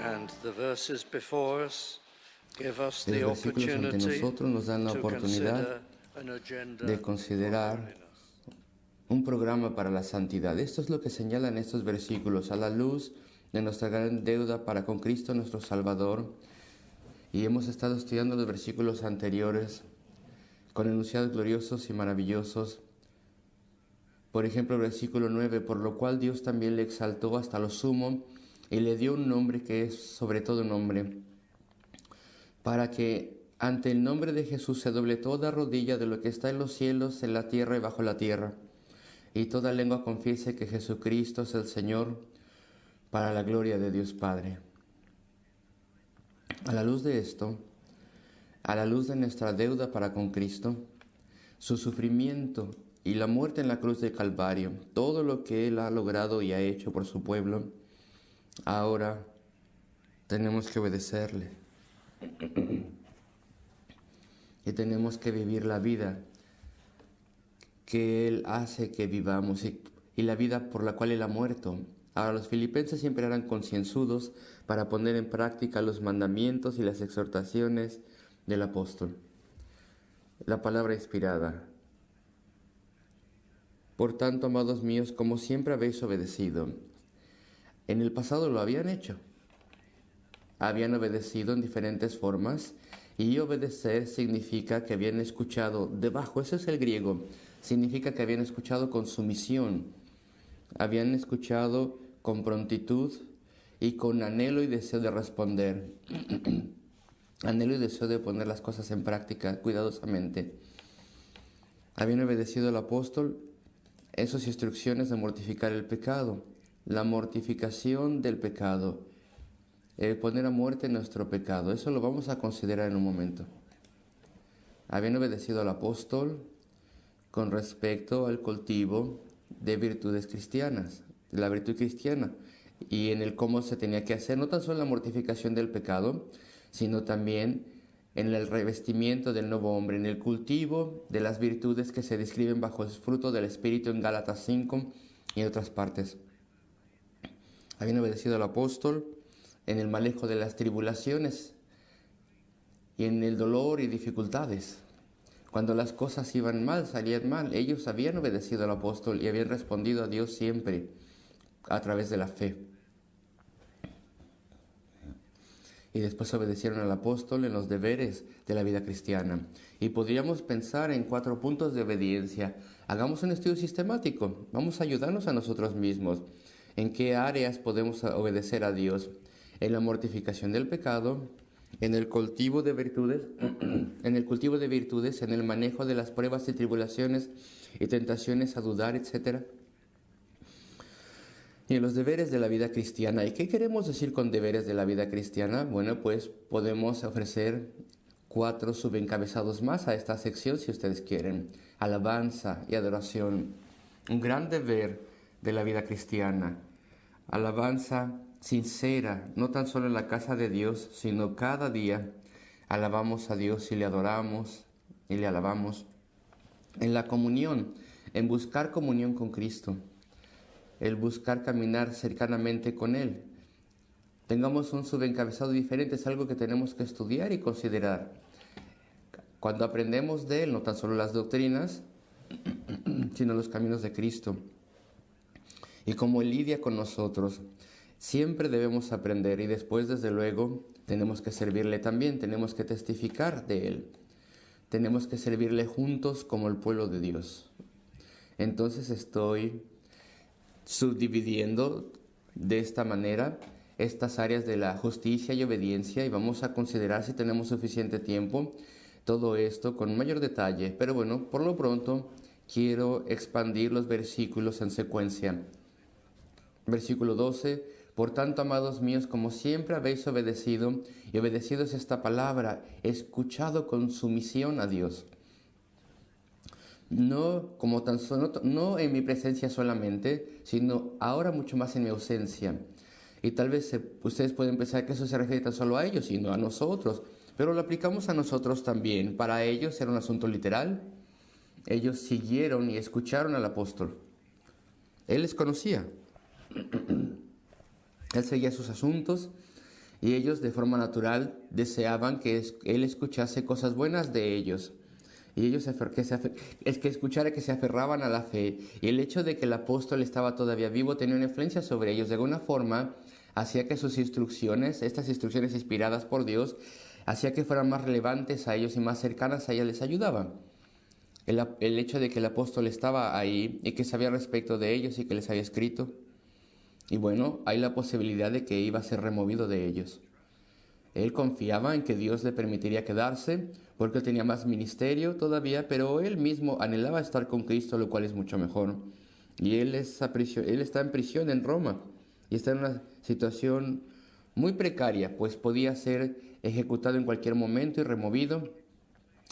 And the verses before us give us Y the los versículos ante opportunity nosotros nos dan la to oportunidad consider an agenda de for considerar holiness. un programa para la santidad. Esto es lo que señalan estos versículos a la luz de nuestra gran deuda para con Cristo nuestro Salvador. Y hemos estado estudiando los versículos anteriores con enunciados gloriosos y maravillosos. Por ejemplo, el versículo 9, por lo cual Dios también le exaltó hasta lo sumo y le dio un nombre que es sobre todo nombre, para que ante el nombre de Jesús se doble toda rodilla de lo que está en los cielos, en la tierra y bajo la tierra, y toda lengua confiese que Jesucristo es el Señor, para la gloria de Dios Padre. A la luz de esto, a la luz de nuestra deuda para con Cristo, su sufrimiento y la muerte en la cruz del Calvario, todo lo que Él ha logrado y ha hecho por su pueblo, ahora tenemos que obedecerle. Y tenemos que vivir la vida que Él hace que vivamos y la vida por la cual Él ha muerto. Ahora los filipenses siempre eran concienzudos para poner en práctica los mandamientos y las exhortaciones del apóstol. La palabra inspirada. Por tanto, amados míos, como siempre habéis obedecido. En el pasado lo habían hecho. Habían obedecido en diferentes formas, y obedecer significa que habían escuchado debajo, eso es el griego, significa que habían escuchado con sumisión, habían escuchado con prontitud y con anhelo y deseo de responder, anhelo y deseo de poner las cosas en práctica cuidadosamente. Habían obedecido al apóstol en sus instrucciones de mortificar el pecado, la mortificación del pecado, poner a muerte nuestro pecado. Eso lo vamos a considerar en un momento. Habían obedecido al apóstol con respecto al cultivo de virtudes cristianas, de la virtud cristiana, y en el cómo se tenía que hacer, no tan solo la mortificación del pecado, sino también en el revestimiento del nuevo hombre, en el cultivo de las virtudes que se describen bajo el fruto del Espíritu en Gálatas 5 y en otras partes. Habían obedecido al apóstol en el manejo de las tribulaciones y en el dolor y dificultades. Cuando las cosas iban mal, salían mal, ellos habían obedecido al apóstol y habían respondido a Dios siempre a través de la fe. Y después obedecieron al apóstol en los deberes de la vida cristiana. Y podríamos pensar en 4 puntos de obediencia. Hagamos un estudio sistemático. Vamos a ayudarnos a nosotros mismos. ¿En qué áreas podemos obedecer a Dios? En la mortificación del pecado, en el cultivo de virtudes, en el manejo de las pruebas y tribulaciones y tentaciones a dudar, etc. Y en los deberes de la vida cristiana. ¿Y qué queremos decir con deberes de la vida cristiana? Bueno, pues podemos ofrecer 4 subencabezados más a esta sección si ustedes quieren. Alabanza y adoración. Un gran deber de la vida cristiana. Alabanza sincera, no tan solo en la casa de Dios, sino cada día. Alabamos a Dios y le adoramos y le alabamos. En la comunión, en buscar comunión con Cristo. El buscar caminar cercanamente con Él. Tengamos un subencabezado diferente, es algo que tenemos que estudiar y considerar. Cuando aprendemos de Él, no tan solo las doctrinas, sino los caminos de Cristo. Y como Él lidia con nosotros, siempre debemos aprender y después, desde luego, tenemos que servirle también, tenemos que testificar de Él. Tenemos que servirle juntos como el pueblo de Dios. Entonces estoy subdividiendo de esta manera estas áreas de la justicia y obediencia y vamos a considerar si tenemos suficiente tiempo todo esto con mayor detalle. Pero bueno, por lo pronto quiero expandir los versículos en secuencia. Versículo 12, por tanto, amados míos, como siempre habéis obedecido, y obedecido es esta palabra, escuchado con sumisión a Dios. No como tan solo, no en mi presencia solamente, sino ahora mucho más en mi ausencia. Y tal vez ustedes pueden pensar que eso se refiere tan solo a ellos y no a nosotros, pero lo aplicamos a nosotros también. Para ellos era un asunto literal. Ellos siguieron y escucharon al apóstol. Él les conocía. Él seguía sus asuntos y ellos de forma natural deseaban que él escuchase cosas buenas de ellos. Y ellos que escuchara que se aferraban a la fe. Y el hecho de que el apóstol estaba todavía vivo tenía una influencia sobre ellos. De alguna forma, hacía que sus instrucciones, estas instrucciones inspiradas por Dios, hacía que fueran más relevantes a ellos y más cercanas a ellos, les ayudaban. El hecho de que el apóstol estaba ahí y que sabía respecto de ellos y que les había escrito. Y bueno, hay la posibilidad de que iba a ser removido de ellos. Él confiaba en que Dios le permitiría quedarse porque él tenía más ministerio todavía, pero él mismo anhelaba estar con Cristo, lo cual es mucho mejor. Y él está en prisión en Roma y está en una situación muy precaria, pues podía ser ejecutado en cualquier momento y removido.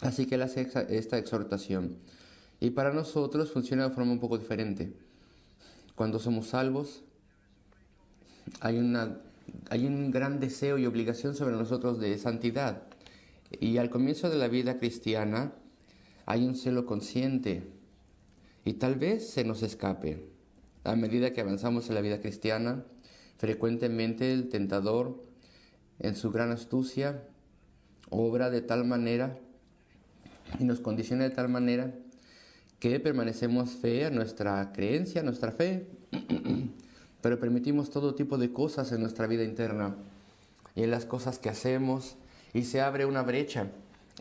Así que él hace esta exhortación. Y para nosotros funciona de forma un poco diferente. Cuando somos salvos, hay un gran deseo y obligación sobre nosotros de santidad. Y al comienzo de la vida cristiana hay un celo consciente y tal vez se nos escape. A medida que avanzamos en la vida cristiana, frecuentemente el tentador, en su gran astucia, obra de tal manera y nos condiciona de tal manera que permanecemos fe a nuestra creencia, a nuestra fe, pero permitimos todo tipo de cosas en nuestra vida interna y en las cosas que hacemos, y se abre una brecha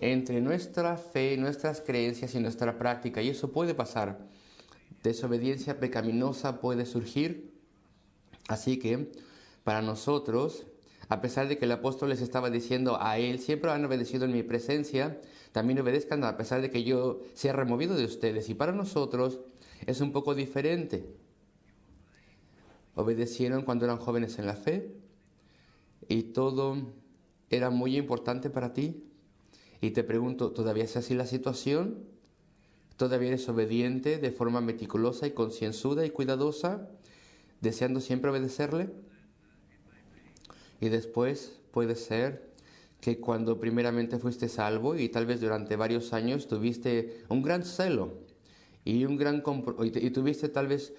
entre nuestra fe, nuestras creencias y nuestra práctica, y eso puede pasar. Desobediencia pecaminosa puede surgir. Así que para nosotros, a pesar de que el apóstol les estaba diciendo a él, siempre han obedecido en mi presencia, también obedezcan a pesar de que yo sea removido de ustedes. Y para nosotros es un poco diferente. Obedecieron cuando eran jóvenes en la fe y todo era muy importante para ti. Y te pregunto, ¿todavía es así la situación? ¿Todavía eres obediente de forma meticulosa y concienzuda y cuidadosa, deseando siempre obedecerle? Y después puede ser que cuando primeramente fuiste salvo y tal vez durante varios años tuviste un gran celo y y tuviste tal vez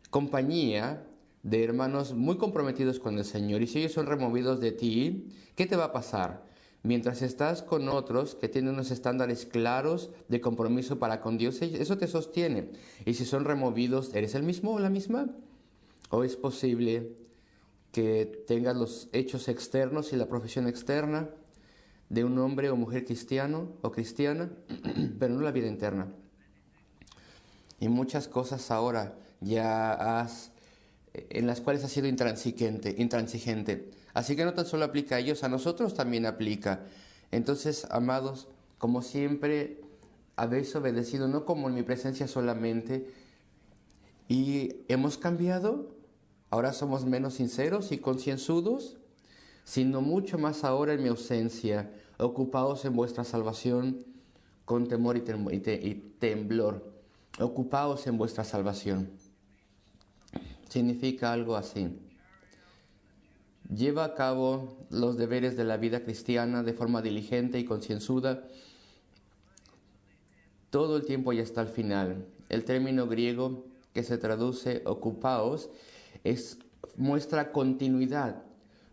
compañía de hermanos muy comprometidos con el Señor, y si ellos son removidos de ti, ¿qué te va a pasar? Mientras estás con otros que tienen unos estándares claros de compromiso para con Dios, eso te sostiene. Y si son removidos, ¿eres el mismo o la misma? ¿O es posible que tengas los hechos externos y la profesión externa de un hombre o mujer cristiano o cristiana, pero no la vida interna? Y muchas cosas ahora en las cuales has sido intransigente. Así que no tan solo aplica a ellos, a nosotros también aplica. Entonces, amados, como siempre, habéis obedecido, no como en mi presencia solamente, y hemos cambiado. Ahora somos menos sinceros y concienzudos, sino mucho más ahora en mi ausencia, ocupaos en vuestra salvación con temor y temblor. Ocupaos en vuestra salvación. Significa algo así. Lleva a cabo los deberes de la vida cristiana de forma diligente y concienzuda todo el tiempo y hasta el final. El término griego que se traduce ocupaos muestra continuidad,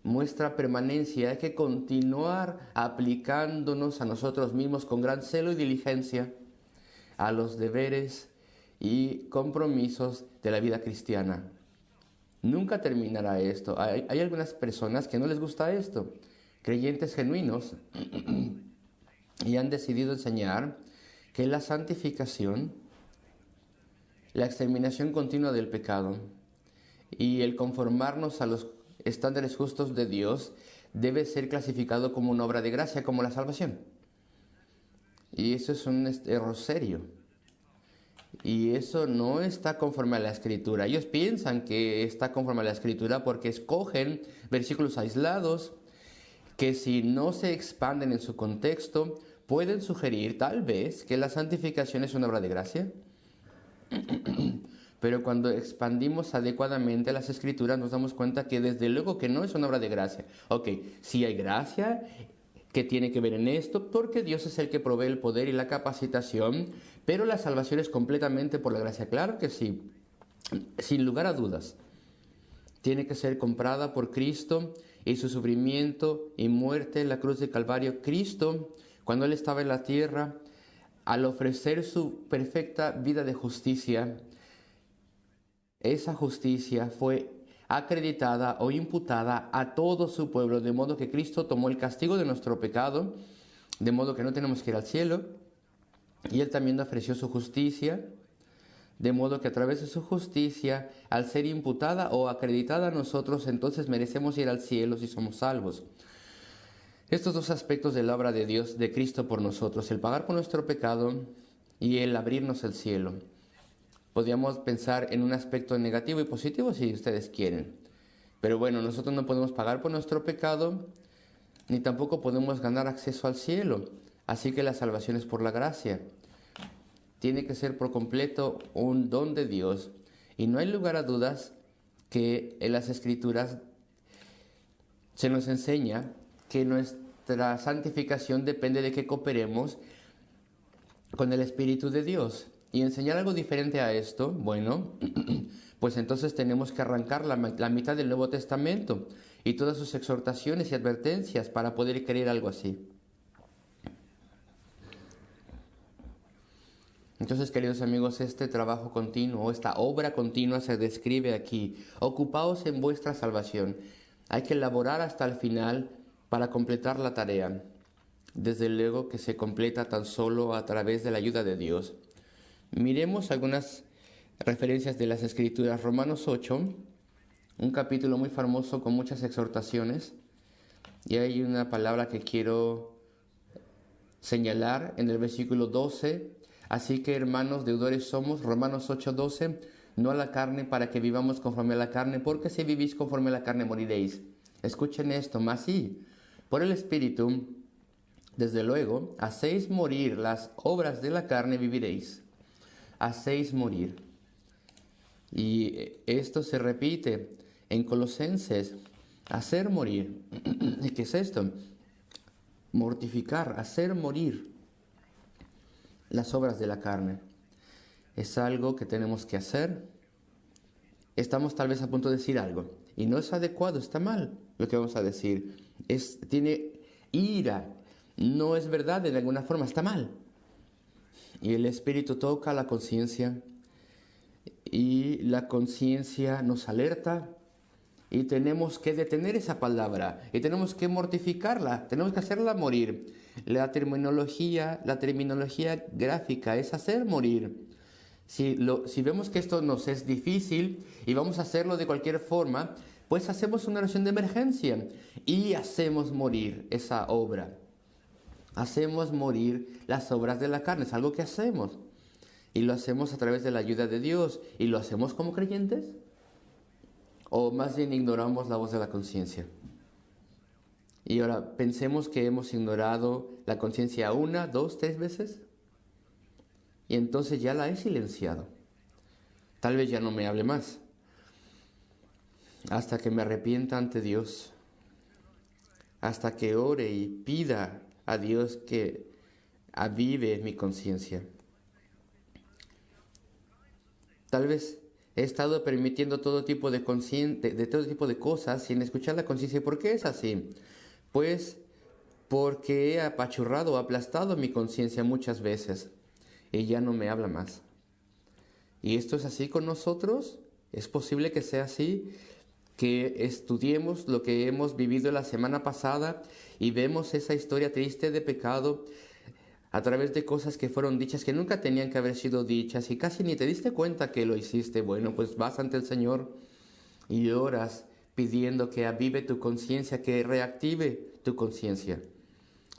muestra permanencia. Hay que continuar aplicándonos a nosotros mismos con gran celo y diligencia a los deberes y compromisos de la vida cristiana. Nunca terminará esto. Hay algunas personas que no les gusta esto, creyentes genuinos, y han decidido enseñar que la santificación, la exterminación continua del pecado y el conformarnos a los estándares justos de Dios debe ser clasificado como una obra de gracia, como la salvación. Y eso es un error serio. Y eso no está conforme a la Escritura. Ellos piensan que está conforme a la Escritura porque escogen versículos aislados que, si no se expanden en su contexto, pueden sugerir tal vez que la santificación es una obra de gracia. Pero cuando expandimos adecuadamente las Escrituras nos damos cuenta que desde luego que no es una obra de gracia. Ok, sí hay gracia que tiene que ver en esto, porque Dios es el que provee el poder y la capacitación, pero la salvación es completamente por la gracia. Claro que sí, sin lugar a dudas. tiene que ser comprada por Cristo y su sufrimiento y muerte en la cruz de Calvario. Cristo, cuando Él estaba en la tierra, al ofrecer su perfecta vida de justicia, esa justicia fue acreditada o imputada a todo su pueblo, de modo que Cristo tomó el castigo de nuestro pecado, de modo que no tenemos que ir al cielo, y Él también ofreció su justicia, de modo que a través de su justicia, al ser imputada o acreditada a nosotros, entonces merecemos ir al cielo si somos salvos. Estos dos aspectos de la obra de Dios, de Cristo por nosotros, el pagar por nuestro pecado y el abrirnos el cielo. Podríamos pensar en un aspecto negativo y positivo si ustedes quieren. Pero bueno, nosotros no podemos pagar por nuestro pecado, ni tampoco podemos ganar acceso al cielo. Así que la salvación es por la gracia. Tiene que ser por completo un don de Dios. Y no hay lugar a dudas que en las Escrituras se nos enseña que nuestra santificación depende de que cooperemos con el Espíritu de Dios. Y enseñar algo diferente a esto, bueno, pues entonces tenemos que arrancar la mitad del Nuevo Testamento y todas sus exhortaciones y advertencias para poder creer algo así. Entonces, queridos amigos, este trabajo continuo, esta obra continua se describe aquí. Ocupaos en vuestra salvación. Hay que laborar hasta el final para completar la tarea. Desde luego que se completa tan solo a través de la ayuda de Dios. Miremos algunas referencias de las Escrituras. Romanos 8, un capítulo muy famoso con muchas exhortaciones. Y hay una palabra que quiero señalar en el versículo 12. Así que, hermanos, deudores somos, Romanos 8:12, no a la carne para que vivamos conforme a la carne, porque si vivís conforme a la carne moriréis. Escuchen esto, mas sí, por el Espíritu, desde luego, hacéis morir las obras de la carne, viviréis. Hacéis morir. Y esto se repite en Colosenses, hacer morir. ¿Y qué es esto? Mortificar, hacer morir las obras de la carne. Es algo que tenemos que hacer. Estamos tal vez a punto de decir algo y no es adecuado, está mal lo que vamos a decir. Tiene ira, no es verdad de alguna forma, está mal. Y el Espíritu toca la conciencia y la conciencia nos alerta y tenemos que detener esa palabra y tenemos que mortificarla, tenemos que hacerla morir. La terminología gráfica es hacer morir. Si vemos que esto nos es difícil y vamos a hacerlo de cualquier forma, pues hacemos una oración de emergencia y hacemos morir esa obra. Hacemos morir las obras de la carne, es algo que hacemos. Y lo hacemos a través de la ayuda de Dios. ¿Y lo hacemos como creyentes? ¿O más bien ignoramos la voz de la conciencia? Y ahora pensemos que hemos ignorado la conciencia 1, 2, 3 veces. Y entonces ya la he silenciado. Tal vez ya no me hable más. Hasta que me arrepienta ante Dios. Hasta que ore y pida a Dios que avive mi conciencia. Tal vez he estado permitiendo todo tipo de todo tipo de cosas sin escuchar la conciencia. ¿Por qué es así? Pues porque he apachurrado o aplastado mi conciencia muchas veces y ya no me habla más. ¿Y esto es así con nosotros? ¿Es posible que sea así? Que estudiemos lo que hemos vivido la semana pasada y vemos esa historia triste de pecado a través de cosas que fueron dichas que nunca tenían que haber sido dichas y casi ni te diste cuenta que lo hiciste. Bueno, pues vas ante el Señor y oras pidiendo que avive tu conciencia, que reactive tu conciencia,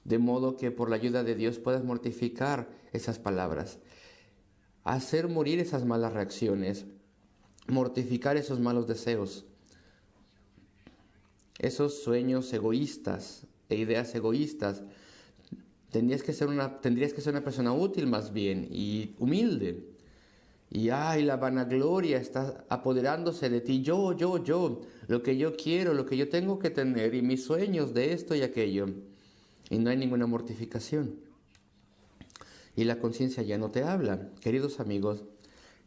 de modo que por la ayuda de Dios puedas mortificar esas palabras, hacer morir esas malas reacciones, mortificar esos malos deseos, esos sueños egoístas e ideas egoístas. Tendrías que ser una persona útil más bien y humilde. Y la vanagloria está apoderándose de ti. Yo, lo que yo quiero, lo que yo tengo que tener y mis sueños de esto y aquello. Y no hay ninguna mortificación. Y la conciencia ya no te habla. Queridos amigos,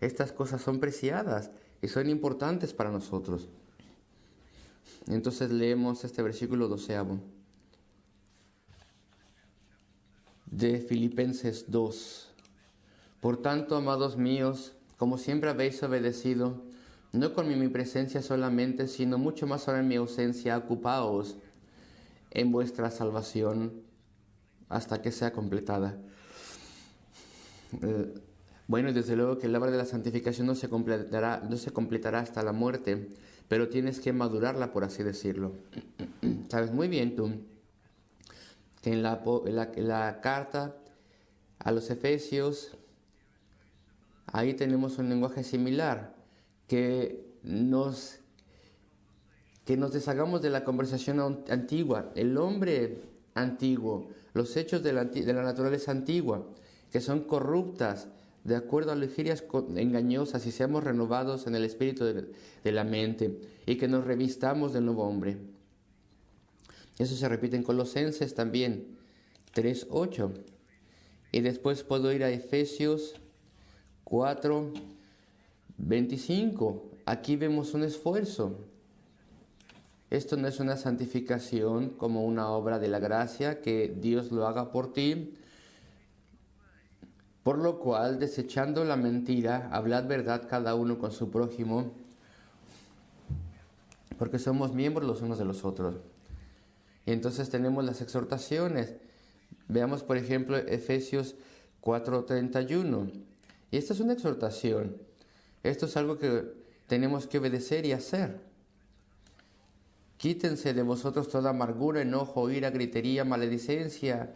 estas cosas son preciadas y son importantes para nosotros. Entonces leemos este versículo 12 de Filipenses 2. Por tanto, amados míos, como siempre habéis obedecido, no con mi presencia solamente, sino mucho más ahora en mi ausencia, ocupaos en vuestra salvación hasta que sea completada. Bueno, y desde luego que la obra de la santificación no se completará hasta la muerte, pero tienes que madurarla, por así decirlo. Sabes muy bien tú que en la carta a los Efesios, ahí tenemos un lenguaje similar, que nos deshagamos de la conversación antigua, el hombre antiguo, los hechos de la naturaleza antigua, que son corruptas, de acuerdo a lujurias engañosas, y seamos renovados en el espíritu de la mente, y que nos revistamos del nuevo hombre. Eso se repite en Colosenses también, 3:8. Y después puedo ir a Efesios 4:25. Aquí vemos un esfuerzo. Esto no es una santificación como una obra de la gracia, que Dios lo haga por ti. Por lo cual, desechando la mentira, hablad verdad cada uno con su prójimo, porque somos miembros los unos de los otros. Y entonces tenemos las exhortaciones. Veamos, por ejemplo, Efesios 4:31. Y esta es una exhortación. Esto es algo que tenemos que obedecer y hacer. Quítense de vosotros toda amargura, enojo, ira, gritería, maledicencia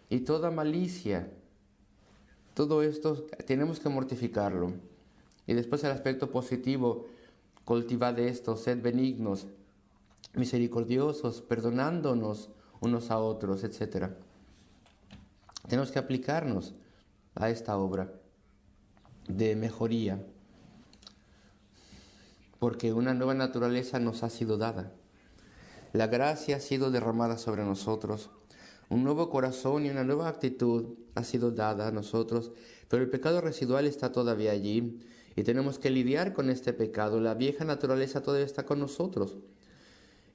y toda malicia. Todo esto tenemos que mortificarlo. Y después el aspecto positivo, cultivad esto, sed benignos, misericordiosos, perdonándonos unos a otros, etc. Tenemos que aplicarnos a esta obra de mejoría, porque una nueva naturaleza nos ha sido dada. La gracia ha sido derramada sobre nosotros. Un nuevo corazón y una nueva actitud ha sido dada a nosotros, pero el pecado residual está todavía allí y tenemos que lidiar con este pecado. La vieja naturaleza todavía está con nosotros.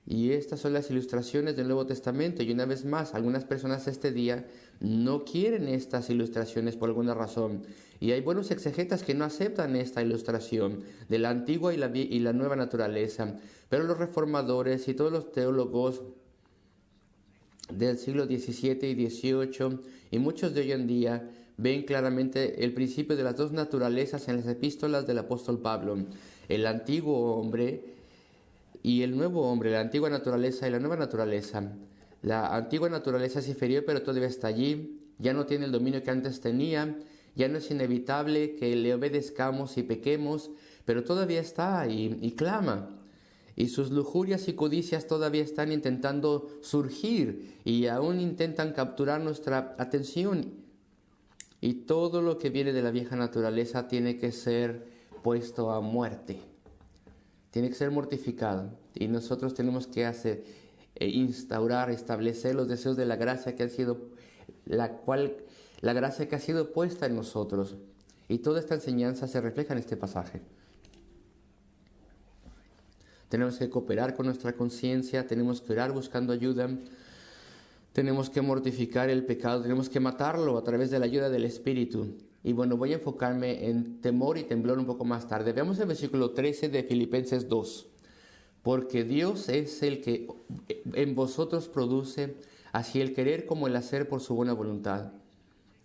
Y estas son las ilustraciones del Nuevo Testamento. Y una vez más, algunas personas este día no quieren estas ilustraciones por alguna razón. Y hay buenos exegetas que no aceptan esta ilustración de la antigua y la nueva naturaleza. Pero los reformadores y todos los teólogos del siglo XVII y XVIII y muchos de hoy en día ven claramente el principio de las dos naturalezas en las epístolas del apóstol Pablo. El antiguo hombre y el nuevo hombre, la antigua naturaleza y la nueva naturaleza. La antigua naturaleza es inferior, pero todavía está allí, ya no tiene el dominio que antes tenía, ya no es inevitable que le obedezcamos y pequemos, pero todavía está y clama. Y sus lujurias y codicias todavía están intentando surgir y aún intentan capturar nuestra atención. Y todo lo que viene de la vieja naturaleza tiene que ser puesto a muerte. Tiene que ser mortificado, y nosotros tenemos que instaurar, establecer los deseos de la gracia que ha sido, la gracia que ha sido puesta en nosotros. Y toda esta enseñanza se refleja en este pasaje. Tenemos que cooperar con nuestra conciencia, tenemos que orar buscando ayuda, tenemos que mortificar el pecado, tenemos que matarlo a través de la ayuda del Espíritu. Y bueno, voy a enfocarme en temor y temblor un poco más tarde. Veamos el versículo 13 de Filipenses 2. Porque Dios es el que en vosotros produce así el querer como el hacer por su buena voluntad.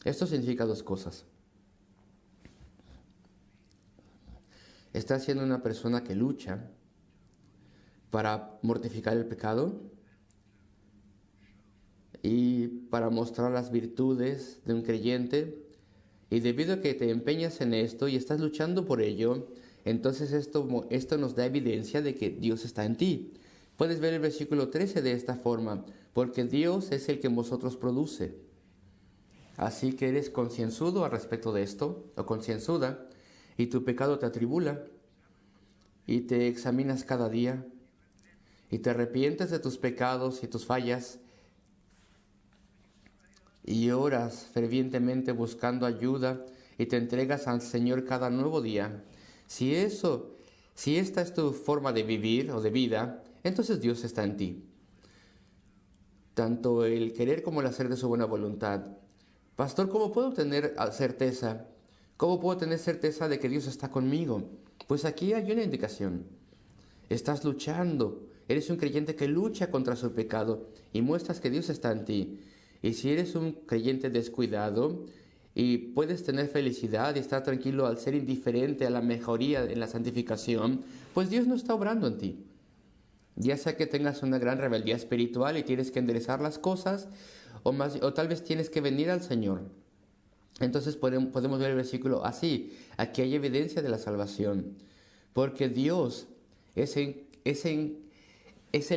Esto significa dos cosas. ¿Estás siendo una persona que lucha para mortificar el pecado y para mostrar las virtudes de un creyente? Y debido a que te empeñas en esto y estás luchando por ello, entonces esto nos da evidencia de que Dios está en ti. Puedes ver el versículo 13 de esta forma: porque Dios es el que en vosotros produce. Así que eres concienzudo al respecto de esto, o concienzuda, y tu pecado te atribula, y te examinas cada día, y te arrepientes de tus pecados y tus fallas, y oras fervientemente buscando ayuda y te entregas al Señor cada nuevo día. Si esta es tu forma de vivir o de vida, entonces Dios está en ti. Tanto el querer como el hacer de su buena voluntad. Pastor, ¿cómo puedo tener certeza? ¿Cómo puedo tener certeza de que Dios está conmigo? Pues aquí hay una indicación. Estás luchando. Eres un creyente que lucha contra su pecado y muestras que Dios está en ti. Y si eres un creyente descuidado y puedes tener felicidad y estar tranquilo al ser indiferente a la mejoría en la santificación, pues Dios no está obrando en ti. Ya sea que tengas una gran rebeldía espiritual y tienes que enderezar las cosas, o tal vez tienes que venir al Señor. Entonces podemos ver el versículo así. Aquí hay evidencia de la salvación. Porque Dios es el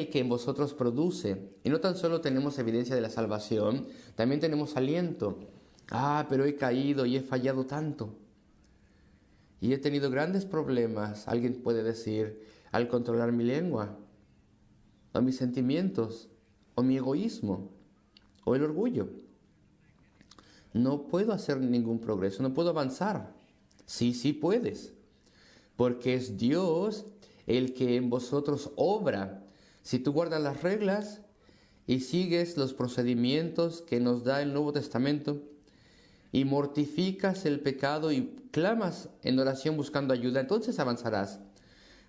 que en vosotros produce. Y no tan solo tenemos evidencia de la salvación, también tenemos aliento. Pero he caído y he fallado tanto. Y he tenido grandes problemas, alguien puede decir, al controlar mi lengua, o mis sentimientos, o mi egoísmo, o el orgullo. No puedo hacer ningún progreso, no puedo avanzar. Sí, sí puedes, porque es Dios el que en vosotros obra. Si tú guardas las reglas y sigues los procedimientos que nos da el Nuevo Testamento, y mortificas el pecado y clamas en oración buscando ayuda, entonces avanzarás,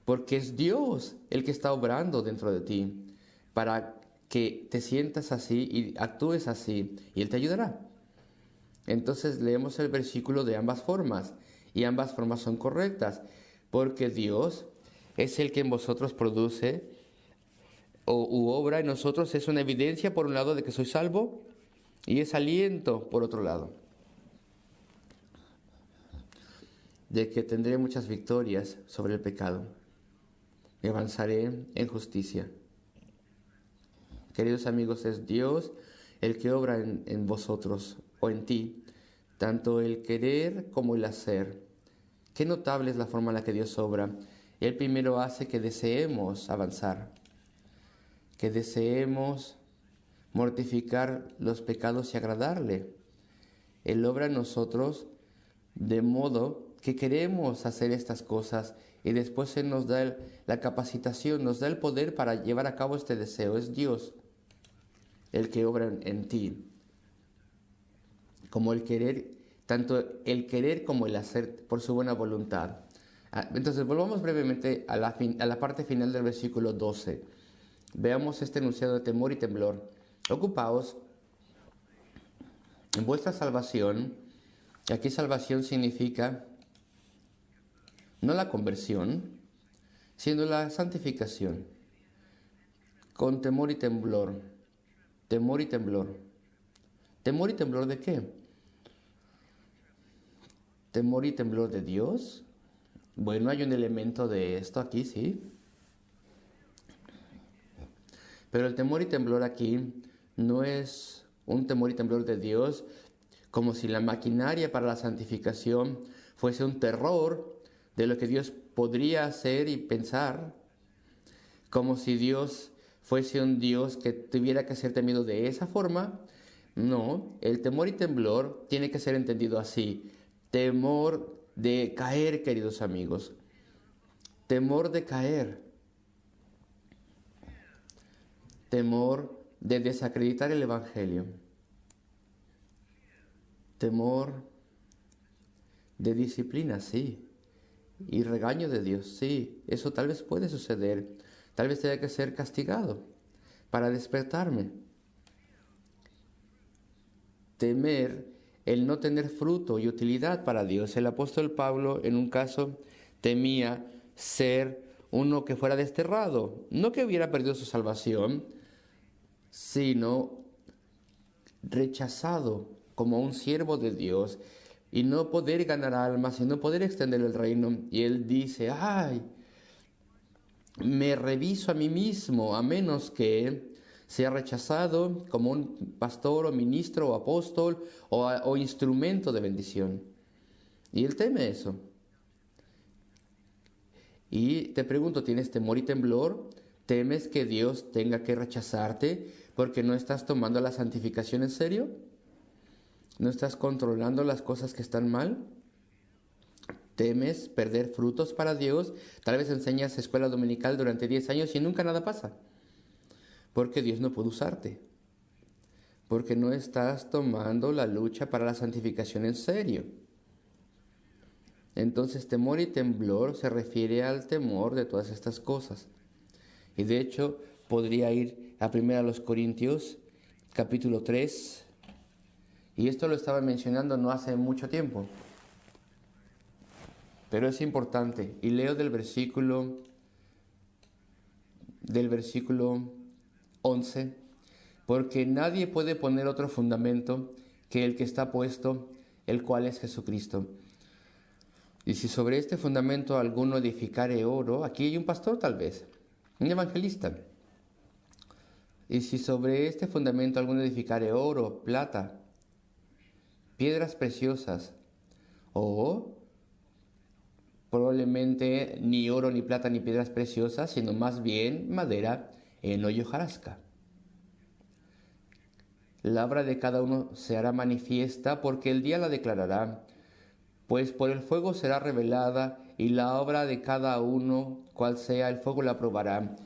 porque es Dios el que está obrando dentro de ti para que te sientas así y actúes así, y Él te ayudará. Entonces leemos el versículo de ambas formas, y ambas formas son correctas, porque Dios es el que en vosotros produce u obra en nosotros. Es una evidencia por un lado de que soy salvo, y es aliento por otro lado de que tendré muchas victorias sobre el pecado y avanzaré en justicia. Queridos amigos, es Dios el que obra en vosotros o en ti, tanto el querer como el hacer. Qué notable es la forma en la que Dios obra. Él primero hace que deseemos avanzar, que deseemos mortificar los pecados y agradarle. Él obra en nosotros de modo que queremos hacer estas cosas y después Él nos da la capacitación, nos da el poder para llevar a cabo este deseo. Es Dios el que obra en ti, como el querer, tanto el querer como el hacer por su buena voluntad. Entonces volvamos brevemente a la parte final del versículo 12. Veamos este enunciado de temor y temblor. Ocupaos en vuestra salvación. Aquí salvación significa no la conversión, sino la santificación. Con temor y temblor. Temor y temblor. ¿Temor y temblor de qué? ¿Temor y temblor de Dios? Bueno, hay un elemento de esto aquí, sí. Pero el temor y temblor aquí no es un temor y temblor de Dios como si la maquinaria para la santificación fuese un terror de lo que Dios podría hacer y pensar, como si Dios fuese un Dios que tuviera que ser temido de esa forma. No, el temor y temblor tiene que ser entendido así. Temor de caer, queridos amigos. Temor de caer. Temor de desacreditar el Evangelio. Temor de disciplina, sí. Y regaño de Dios, sí. Eso tal vez puede suceder. Tal vez tenga que ser castigado para despertarme. Temer el no tener fruto y utilidad para Dios. El apóstol Pablo, en un caso, temía ser uno que fuera desterrado. No que hubiera perdido su salvación, sino rechazado como un siervo de Dios y no poder ganar almas y no poder extender el reino. Y él dice, me reviso a mí mismo, a menos que sea rechazado como un pastor o ministro o apóstol o instrumento de bendición. Y él teme eso. Y te pregunto, ¿tienes temor y temblor? ¿Temes que Dios tenga que rechazarte porque no estás tomando la santificación en serio? ¿No estás controlando las cosas que están mal? temes perder frutos para Dios, tal vez enseñas escuela dominical durante 10 años y nunca nada pasa. Porque Dios no puede usarte. Porque no estás tomando la lucha para la santificación en serio. Entonces, temor y temblor se refiere al temor de todas estas cosas. Y de hecho, podría ir a 1 Corintios, capítulo 3. Y esto lo estaba mencionando no hace mucho tiempo. Pero es importante. Y leo del versículo 11. Porque nadie puede poner otro fundamento que el que está puesto, el cual es Jesucristo. Y si sobre este fundamento alguno edificare oro, aquí hay un pastor tal vez, un evangelista. Y si sobre este fundamento alguno edificare oro, plata, piedras preciosas, o probablemente ni oro, ni plata, ni piedras preciosas, sino más bien madera, heno y hojarasca. La obra de cada uno se hará manifiesta porque el día la declarará, pues por el fuego será revelada y la obra de cada uno, cual sea, el fuego la probará.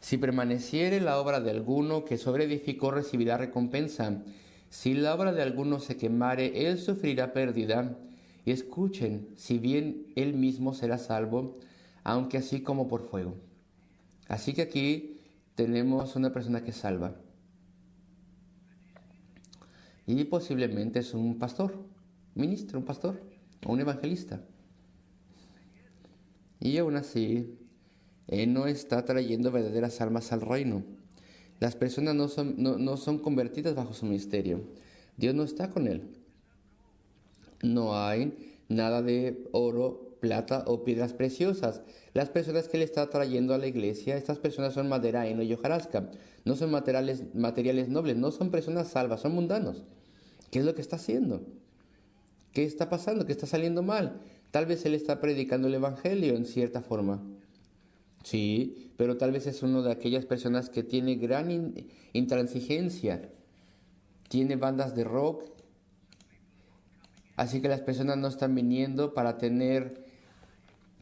Si permaneciere la obra de alguno que sobreedificó, recibirá recompensa. Si la obra de alguno se quemare, él sufrirá pérdida. Y escuchen, si bien él mismo será salvo, aunque así como por fuego. Así que aquí tenemos una persona que salva. Y posiblemente es un pastor, ministro, un pastor o un evangelista. Y aún así, él no está trayendo verdaderas almas al reino. Las personas no son convertidas bajo su ministerio. Dios no está con él. No hay nada de oro, plata o piedras preciosas. Las personas que él está trayendo a la iglesia, estas personas son madera, heno y hojarasca. No son materiales nobles, no son personas salvas, son mundanos. ¿Qué es lo que está haciendo? ¿Qué está pasando? ¿Qué está saliendo mal? Tal vez él está predicando el evangelio en cierta forma. Sí, pero tal vez es uno de aquellas personas que tiene gran intransigencia. Tiene bandas de rock. Así que las personas no están viniendo para tener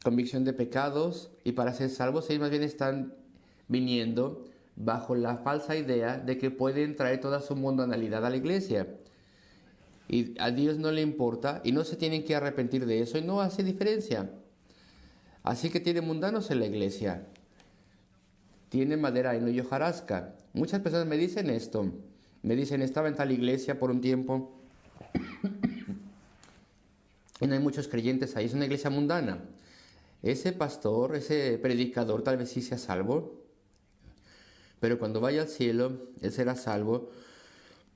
convicción de pecados y para ser salvos. Ellos más bien están viniendo bajo la falsa idea de que pueden traer toda su mundanalidad a la iglesia. Y a Dios no le importa y no se tienen que arrepentir de eso y no hace diferencia. Así que tiene mundanos en la iglesia. Tiene madera, heno y hojarasca. Muchas personas me dicen esto. Me dicen, estaba en tal iglesia por un tiempo y no hay muchos creyentes ahí. Es una iglesia mundana. Ese pastor, ese predicador tal vez sí sea salvo. Pero cuando vaya al cielo, él será salvo,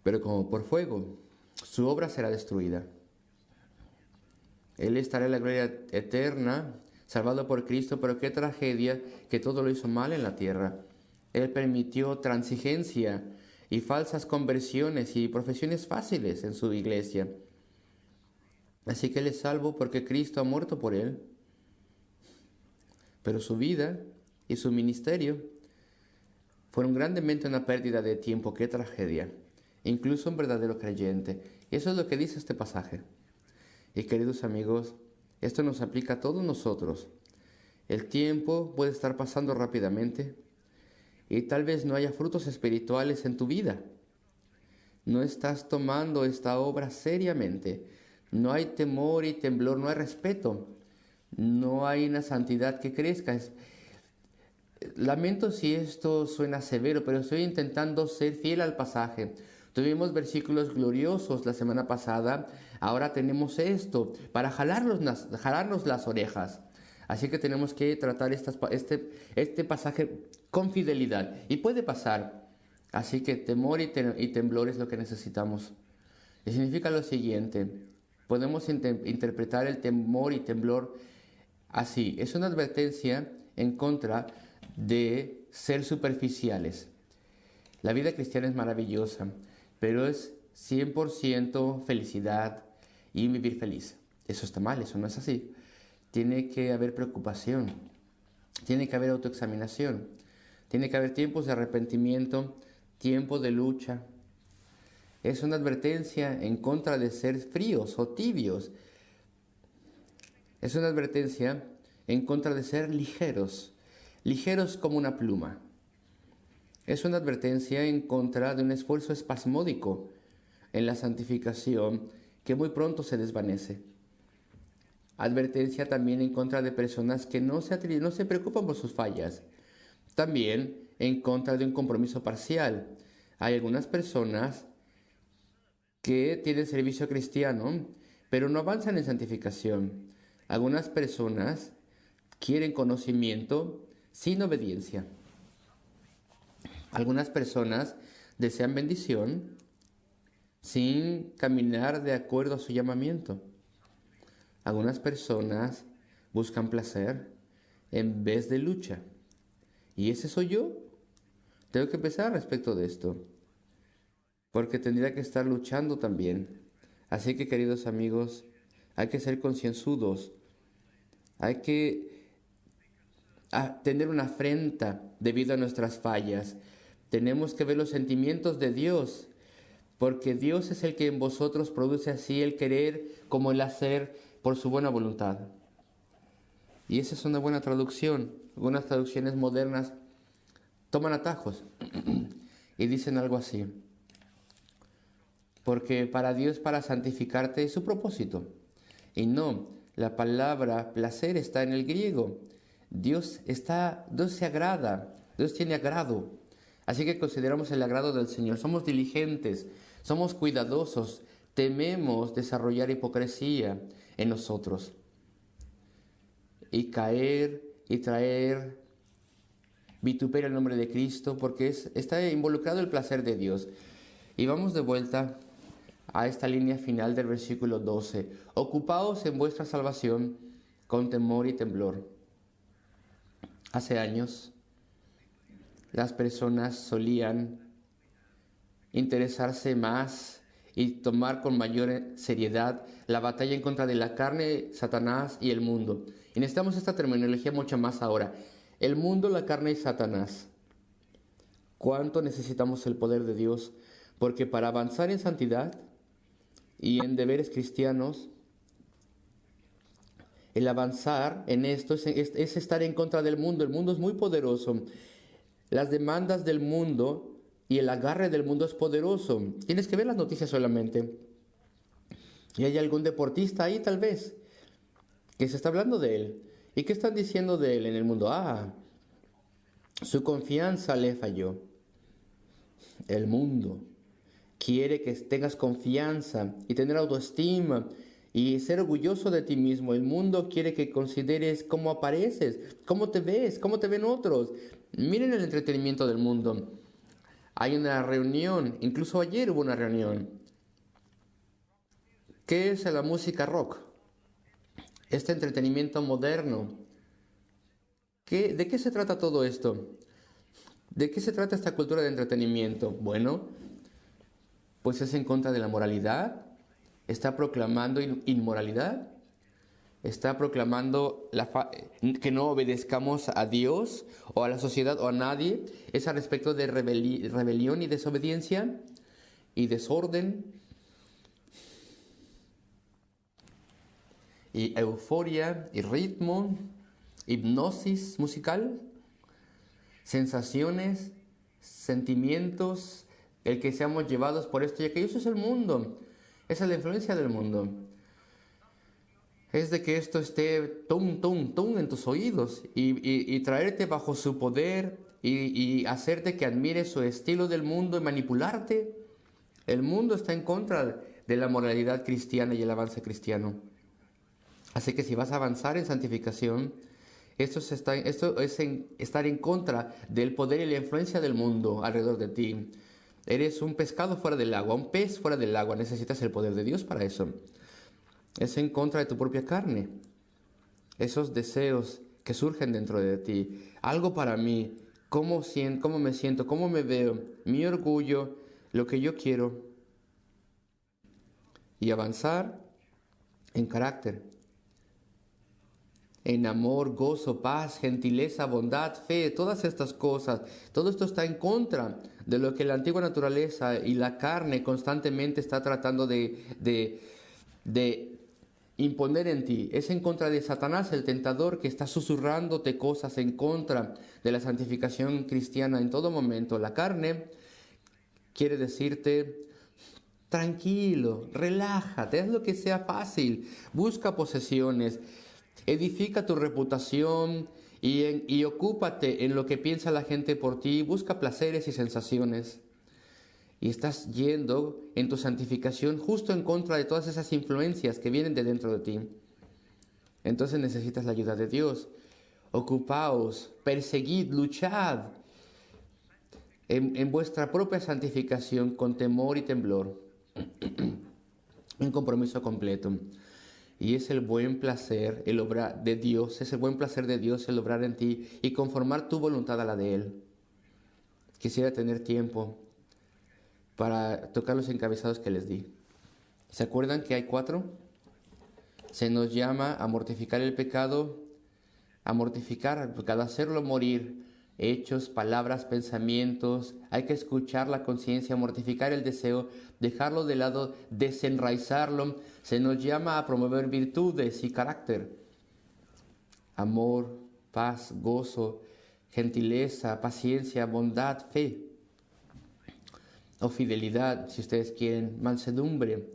pero como por fuego. Su obra será destruida. Él estará en la gloria eterna, salvado por Cristo, pero qué tragedia que todo lo hizo mal en la tierra. Él permitió transigencia y falsas conversiones y profesiones fáciles en su iglesia. Así que él es salvo porque Cristo ha muerto por él. Pero su vida y su ministerio fueron grandemente una pérdida de tiempo. Qué tragedia. Incluso un verdadero creyente. Y eso es lo que dice este pasaje. Y queridos amigos, esto nos aplica a todos nosotros. El tiempo puede estar pasando rápidamente y tal vez no haya frutos espirituales en tu vida. No estás tomando esta obra seriamente. No hay temor y temblor, no hay respeto. No hay una santidad que crezca. Lamento si esto suena severo, pero estoy intentando ser fiel al pasaje. Tuvimos versículos gloriosos la semana pasada, ahora tenemos esto para jalarnos las orejas. Así que tenemos que tratar este pasaje con fidelidad. Y puede pasar. Así que temor y temblor es lo que necesitamos. Y significa lo siguiente. Podemos interpretar el temor y temblor así. Es una advertencia en contra de ser superficiales. La vida cristiana es maravillosa, pero es 100% felicidad y vivir feliz. Eso está mal, eso no es así. Tiene que haber preocupación, tiene que haber autoexaminación, tiene que haber tiempos de arrepentimiento, tiempos de lucha. Es una advertencia en contra de ser fríos o tibios. Es una advertencia en contra de ser ligeros, ligeros como una pluma. Es una advertencia en contra de un esfuerzo espasmódico en la santificación que muy pronto se desvanece. Advertencia también en contra de personas que no se preocupan por sus fallas. También en contra de un compromiso parcial. Hay algunas personas que tienen servicio cristiano, pero no avanzan en santificación. Algunas personas quieren conocimiento sin obediencia. Algunas personas desean bendición sin caminar de acuerdo a su llamamiento. Algunas personas buscan placer en vez de lucha. ¿Y ese soy yo? Tengo que pensar respecto de esto, porque tendría que estar luchando también. Así que, queridos amigos, hay que ser concienzudos. Hay que tener una afrenta debido a nuestras fallas. Tenemos que ver los sentimientos de Dios, porque Dios es el que en vosotros produce así el querer como el hacer por su buena voluntad. Y esa es una buena traducción. Algunas traducciones modernas toman atajos y dicen algo así. Porque para Dios, para santificarte, es su propósito. Y no, la palabra placer está en el griego. Dios se agrada, Dios tiene agrado. Así que consideramos el agrado del Señor. Somos diligentes, somos cuidadosos, tememos desarrollar hipocresía en nosotros. Y caer y traer vituperio al nombre de Cristo, porque está involucrado el placer de Dios. Y vamos de vuelta a esta línea final del versículo 12. Ocupaos en vuestra salvación con temor y temblor. Hace años, las personas solían interesarse más y tomar con mayor seriedad la batalla en contra de la carne, Satanás y el mundo. Y necesitamos esta terminología mucho más ahora. El mundo, la carne y Satanás. ¿Cuánto necesitamos el poder de Dios? Porque para avanzar en santidad y en deberes cristianos, el avanzar en esto es estar en contra del mundo. El mundo es muy poderoso. Las demandas del mundo y el agarre del mundo es poderoso. Tienes que ver las noticias solamente. Y hay algún deportista ahí tal vez que se está hablando de él. ¿Y qué están diciendo de él en el mundo? Su confianza le falló. El mundo quiere que tengas confianza y tener autoestima y ser orgulloso de ti mismo. El mundo quiere que consideres cómo apareces, cómo te ves, cómo te ven otros. Miren el entretenimiento del mundo. Hay una reunión, incluso ayer hubo una reunión. ¿Qué es la música rock? Este entretenimiento moderno. ¿De qué se trata todo esto? ¿De qué se trata esta cultura de entretenimiento? Bueno, pues es en contra de la moralidad, está proclamando inmoralidad, está proclamando que no obedezcamos a Dios o a la sociedad o a nadie, es al respecto de rebelión y desobediencia y desorden y euforia y ritmo, hipnosis musical, sensaciones, sentimientos, el que seamos llevados por esto y aquello. Eso es el mundo, esa es la influencia del mundo. Es de que esto esté tum, tum, tum en tus oídos y traerte bajo su poder y hacerte que admires su estilo del mundo y manipularte. El mundo está en contra de la moralidad cristiana y el avance cristiano. Así que si vas a avanzar en santificación, esto es estar en contra del poder y la influencia del mundo alrededor de ti. Eres un pescado fuera del agua, un pez fuera del agua. Necesitas el poder de Dios para eso. Es en contra de tu propia carne. Esos deseos que surgen dentro de ti. Algo para mí. Cómo me siento, cómo me veo. Mi orgullo, lo que yo quiero. Y avanzar en carácter. En amor, gozo, paz, gentileza, bondad, fe, todas estas cosas. Todo esto está en contra de lo que la antigua naturaleza y la carne constantemente está tratando de imponer en ti. Es en contra de Satanás, el tentador, que está susurrándote cosas en contra de la santificación cristiana en todo momento. La carne quiere decirte: tranquilo, relájate, haz lo que sea fácil, busca posesiones, edifica tu reputación y ocúpate en lo que piensa la gente por ti, busca placeres y sensaciones. Y estás yendo en tu santificación justo en contra de todas esas influencias que vienen de dentro de ti. Entonces necesitas la ayuda de Dios. Ocupaos, perseguid, luchad en vuestra propia santificación con temor y temblor. Un compromiso completo. Y es el buen placer, el obrar de Dios, es el buen placer de Dios el obrar en ti y conformar tu voluntad a la de Él. Quisiera tener tiempo para tocar los encabezados que les di. ¿Se acuerdan que hay 4? Se nos llama a mortificar el pecado, a hacerlo morir. Hechos, palabras, pensamientos. Hay que escuchar la conciencia, mortificar el deseo, dejarlo de lado, desenraizarlo. Se nos llama a promover virtudes y carácter. Amor, paz, gozo, gentileza, paciencia, bondad, fe. O fidelidad, si ustedes quieren, mansedumbre,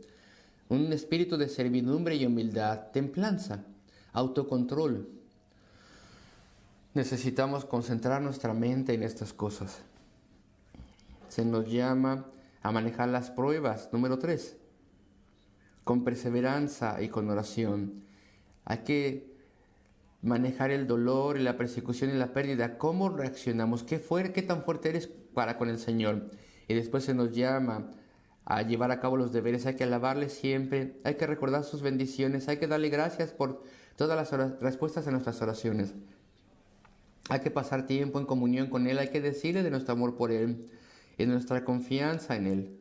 un espíritu de servidumbre y humildad, templanza, autocontrol. Necesitamos concentrar nuestra mente en estas cosas. Se nos llama a manejar las pruebas. Número 3, con perseverancia y con oración. Hay que manejar el dolor y la persecución y la pérdida. ¿Cómo reaccionamos? ¿Qué tan fuerte eres para con el Señor? Y después se nos llama a llevar a cabo los deberes. Hay que alabarle siempre, hay que recordar sus bendiciones, hay que darle gracias por todas las respuestas a nuestras oraciones. Hay que pasar tiempo en comunión con Él, hay que decirle de nuestro amor por Él y de nuestra confianza en Él.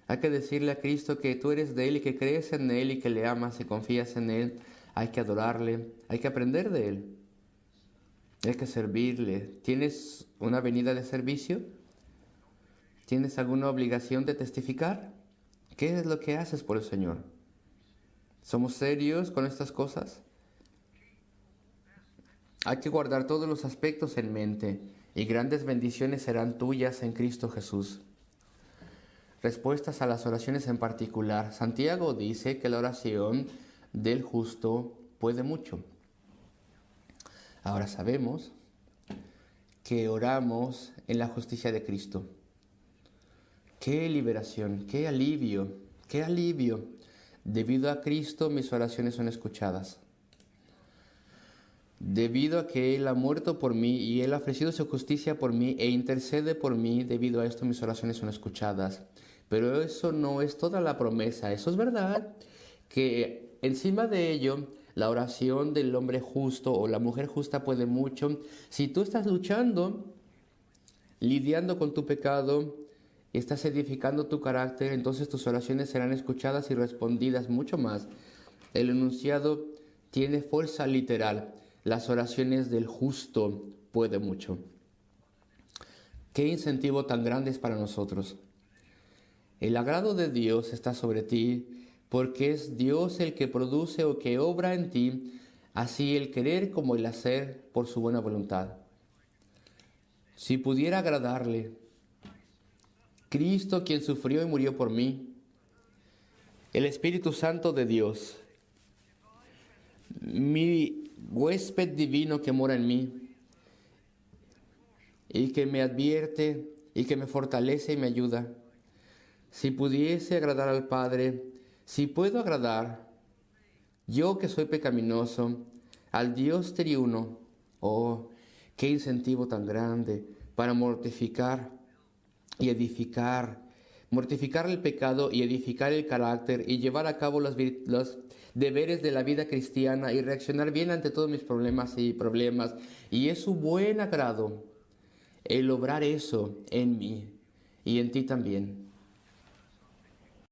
Hay que decirle a Cristo que tú eres de Él y que crees en Él y que le amas y confías en Él. Hay que adorarle, hay que aprender de Él, hay que servirle. ¿Tienes una venida de servicio? ¿Tienes alguna obligación de testificar? ¿Qué es lo que haces por el Señor? ¿Somos serios con estas cosas? Hay que guardar todos los aspectos en mente y grandes bendiciones serán tuyas en Cristo Jesús. Respuestas a las oraciones en particular. Santiago dice que la oración del justo puede mucho. Ahora sabemos que oramos en la justicia de Cristo. ¡Qué liberación! ¡Qué alivio! ¡Qué alivio! Debido a Cristo mis oraciones son escuchadas. Debido a que Él ha muerto por mí y Él ha ofrecido su justicia por mí e intercede por mí, debido a esto mis oraciones son escuchadas. Pero eso no es toda la promesa. Eso es verdad que encima de ello, la oración del hombre justo o la mujer justa puede mucho. Si tú estás luchando, lidiando con tu pecado, estás edificando tu carácter, entonces tus oraciones serán escuchadas y respondidas mucho más. El enunciado tiene fuerza literal. Las oraciones del justo puede mucho. Qué incentivo tan grande es para nosotros. El agrado de Dios está sobre ti, porque es Dios el que produce o que obra en ti, así el querer como el hacer por su buena voluntad. Si pudiera agradarle, Cristo quien sufrió y murió por mí, el Espíritu Santo de Dios, mi huésped divino que mora en mí y que me advierte y que me fortalece y me ayuda. Si pudiese agradar al Padre, si puedo agradar, yo que soy pecaminoso, al Dios triuno, oh, qué incentivo tan grande para mortificar y edificar, mortificar el pecado y edificar el carácter y llevar a cabo los deberes de la vida cristiana y reaccionar bien ante todos mis problemas. Y es su buen agrado el obrar eso en mí y en ti también.